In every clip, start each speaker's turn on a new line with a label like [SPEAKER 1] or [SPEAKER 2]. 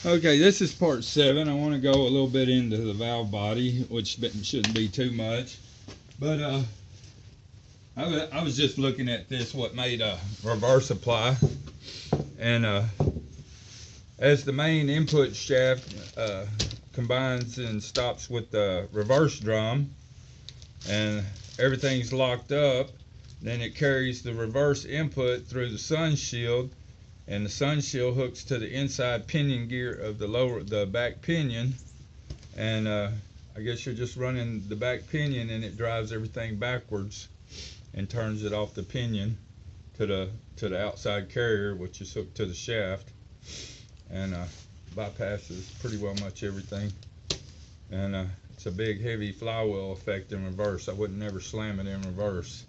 [SPEAKER 1] Okay, this is part 7. I want to go a little bit into the valve body, which shouldn't be too much. But I was just looking at this, what made a reverse apply. And as the main input shaft combines and stops with the reverse drum, and everything's locked up, then it carries the reverse input through the sun shield, and the sun shield hooks to the inside pinion gear of the back pinion, and I guess you're just running the back pinion and it drives everything backwards and turns it off the pinion to the outside carrier, which is hooked to the shaft, and bypasses pretty well much everything. And it's a big heavy flywheel effect in reverse. I wouldn't never slam it in reverse.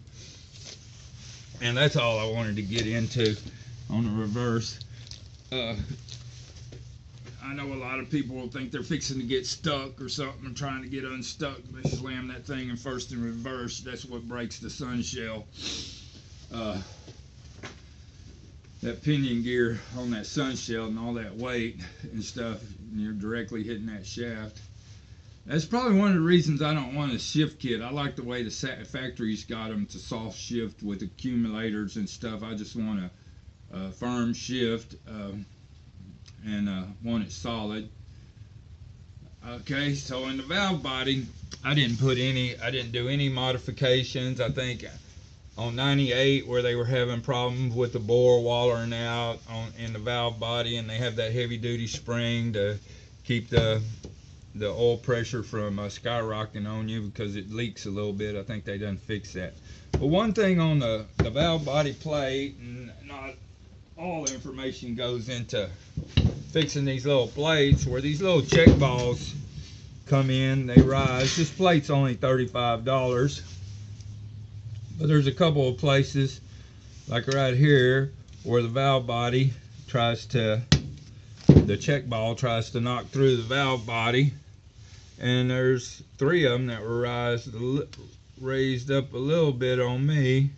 [SPEAKER 1] And that's all I wanted to get into on the reverse. I know a lot of people will think they're fixing to get stuck or something and trying to get unstuck. They slam that thing in first and reverse. That's what breaks the sun shell. That pinion gear on that sun shell and all that weight and stuff, and you're directly hitting that shaft. That's probably one of the reasons I don't want a shift kit. I like the way the factory's got them to soft shift with accumulators and stuff. I just want a firm shift and want it solid. Okay, so in the valve body, I didn't do any modifications. I think on 98, where they were having problems with the bore wallering out in the valve body, and they have that heavy duty spring to keep the oil pressure from skyrocketing on you because it leaks a little bit. I think they done fixed that. But one thing on the valve body plate, and not all the information goes into fixing these little plates, where these little check balls come in, they rise. This plate's only $35, but there's a couple of places, like right here, where the valve body the check ball tries to knock through the valve body, and there's 3 of them that were raised up a little bit on me,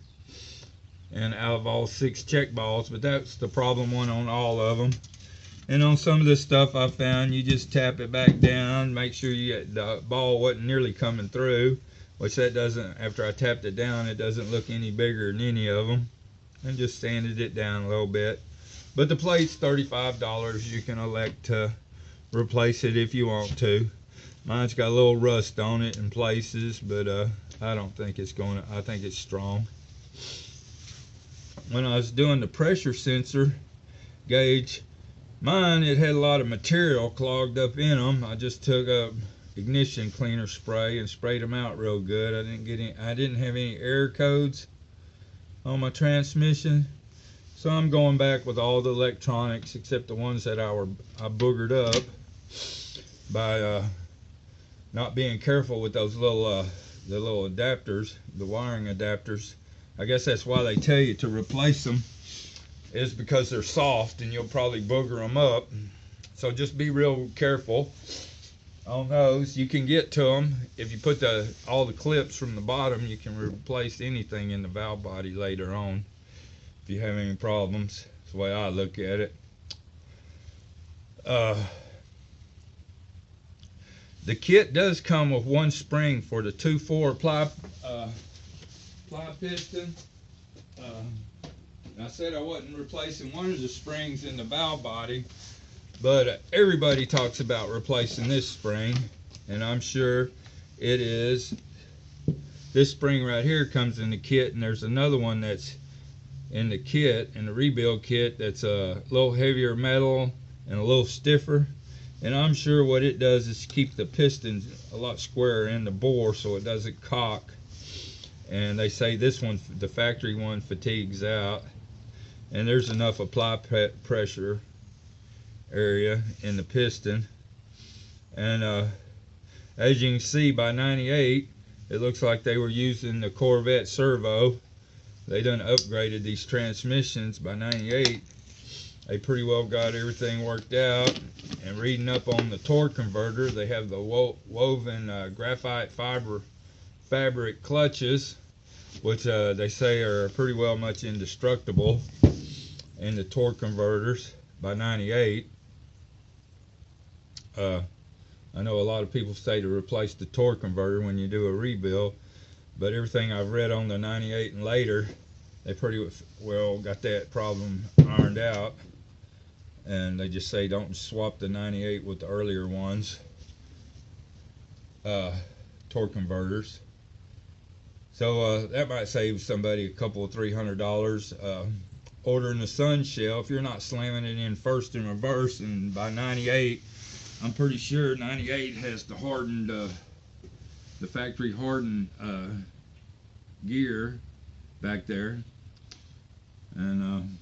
[SPEAKER 1] and out of all 6 check balls. But that's the problem one on all of them. And on some of this stuff I found, you just tap it back down, make sure the ball wasn't nearly coming through, which that doesn't. After I tapped it down, it doesn't look any bigger than any of them, and just sanded it down a little bit. But the plate's $35. You can elect to replace it if you want to. Mine's got a little rust on it in places, but I don't think it's gonna. I think it's strong. When I was doing the pressure sensor gauge, mine, it had a lot of material clogged up in them. I just took a ignition cleaner spray and sprayed them out real good. I didn't have any error codes on my transmission, so I'm going back with all the electronics except the ones that I boogered up by not being careful with those little the little adapters, the wiring adapters. I guess that's why they tell you to replace them, is because they're soft and you'll probably booger them up. So just be real careful on those. You can get to them if you put all the clips from the bottom. You can replace anything in the valve body later on if you have any problems. That's the way I look at it. The kit does come with 1 spring for the 2/4 ply piston. I said I wasn't replacing one of the springs in the valve body, but everybody talks about replacing this spring, and I'm sure it is. This spring right here comes in the kit, and there's another one that's in the kit, in the rebuild kit, that's a little heavier metal and a little stiffer. And I'm sure what it does is keep the pistons a lot squarer in the bore so it doesn't cock. And they say this one, the factory one, fatigues out. And there's enough apply pressure area in the piston. And as you can see, by 98, it looks like they were using the Corvette servo. They done upgraded these transmissions. By 98, they pretty well got everything worked out. And reading up on the torque converter, they have the woven graphite fabric clutches, which they say are pretty well much indestructible in the torque converters. by 98. I know a lot of people say to replace the torque converter when you do a rebuild, but everything I've read on the 98 and later, they pretty well got that problem ironed out, and they just say don't swap the 98 with the earlier ones, torque converters. So that might save somebody a couple of $300. Ordering the sun shell, if you're not slamming it in first and reverse, and by 98, I'm pretty sure 98 has the hardened, the factory hardened gear back there, and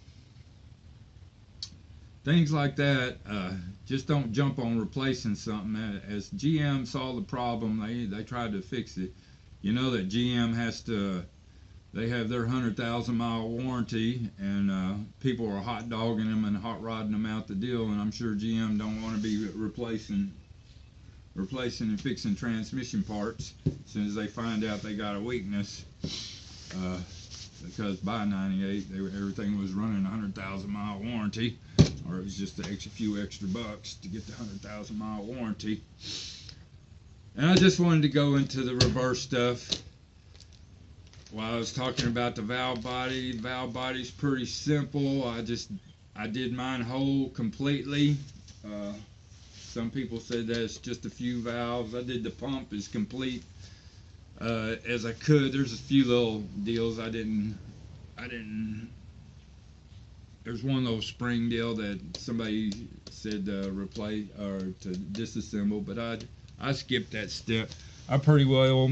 [SPEAKER 1] things like that. Just don't jump on replacing something. As GM saw the problem, they tried to fix it. You know that GM has to. They have their 100,000-mile warranty, and people are hot dogging them and hot rodding them out the deal. And I'm sure GM don't want to be replacing and fixing transmission parts as soon as they find out they got a weakness. Because by 98, everything was running a 100,000-mile warranty, or it was just a few extra bucks to get the 100,000-mile warranty. And I just wanted to go into the reverse stuff. While I was talking about the valve body's pretty simple. I did mine whole completely. Some people said that it's just a few valves. I did the pump as complete as I could. There's a few little deals I didn't. There's one little spring deal that somebody said replace or to disassemble, but I skipped that step. I pretty well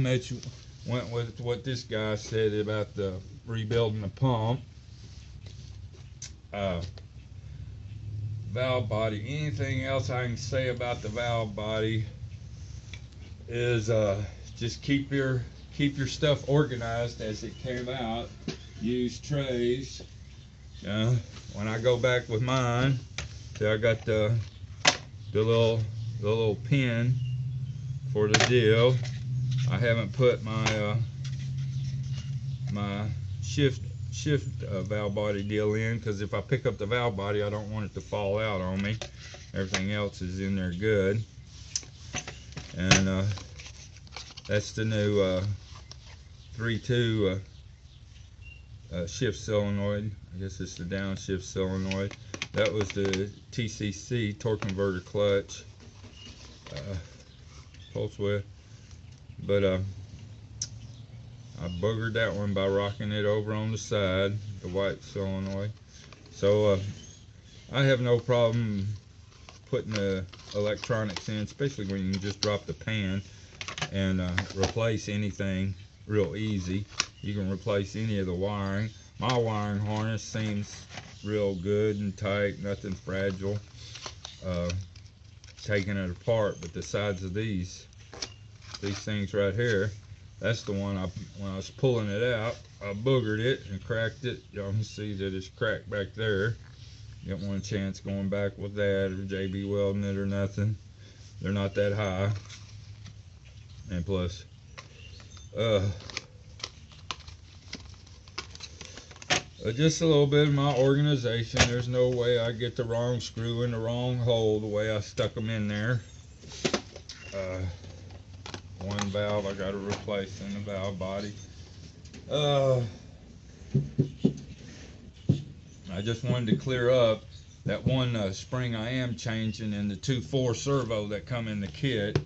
[SPEAKER 1] went with what this guy said about the rebuilding the pump. Valve body. Anything else I can say about the valve body is just keep your stuff organized as it came out. Use trays. When I go back with mine, see, I got the little pin for the deal. I haven't put my my shift valve body deal in, because if I pick up the valve body, I don't want it to fall out on me. Everything else is in there good. And that's the new 3.2 shift solenoid. I guess it's the downshift solenoid. That was the TCC torque converter clutch pulse width. But I boogered that one by rocking it over on the side, the white solenoid. So I have no problem putting the electronics in, especially when you can just drop the pan and replace anything real easy. You can replace any of the wiring. My wiring harness seems real good and tight, nothing fragile. Taking it apart, but the sides of these things right here, that's the one when I was pulling it out, I boogered it and cracked it. Y'all can see that it's cracked back there. You don't want a chance going back with that or JB welding it or nothing. They're not that high. And plus, just a little bit of my organization. There's no way I get the wrong screw in the wrong hole the way I stuck them in there. One valve I got to replace in the valve body. I just wanted to clear up that one spring I am changing in the 2.4 servo that come in the kit.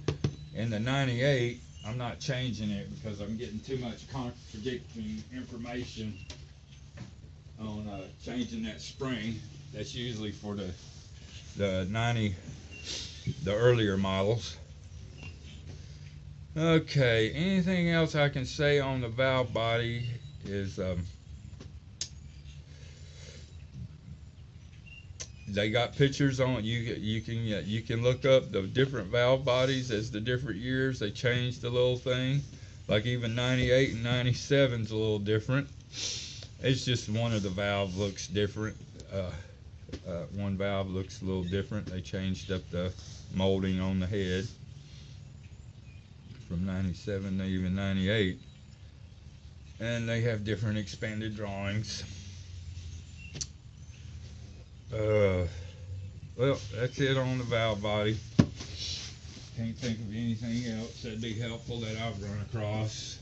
[SPEAKER 1] In the 98, I'm not changing it because I'm getting too much contradicting information on changing that spring. That's usually for the earlier models. Okay, anything else I can say on the valve body is they got pictures on it. You can look up the different valve bodies as the different years they changed the little thing. Like even 98 and 97 is a little different. It's just one of the valve looks different. One valve looks a little different. They changed up the molding on the head from 97 to even 98. And they have different expanded drawings. Well, that's it on the valve body. Can't think of anything else that'd be helpful that I've run across.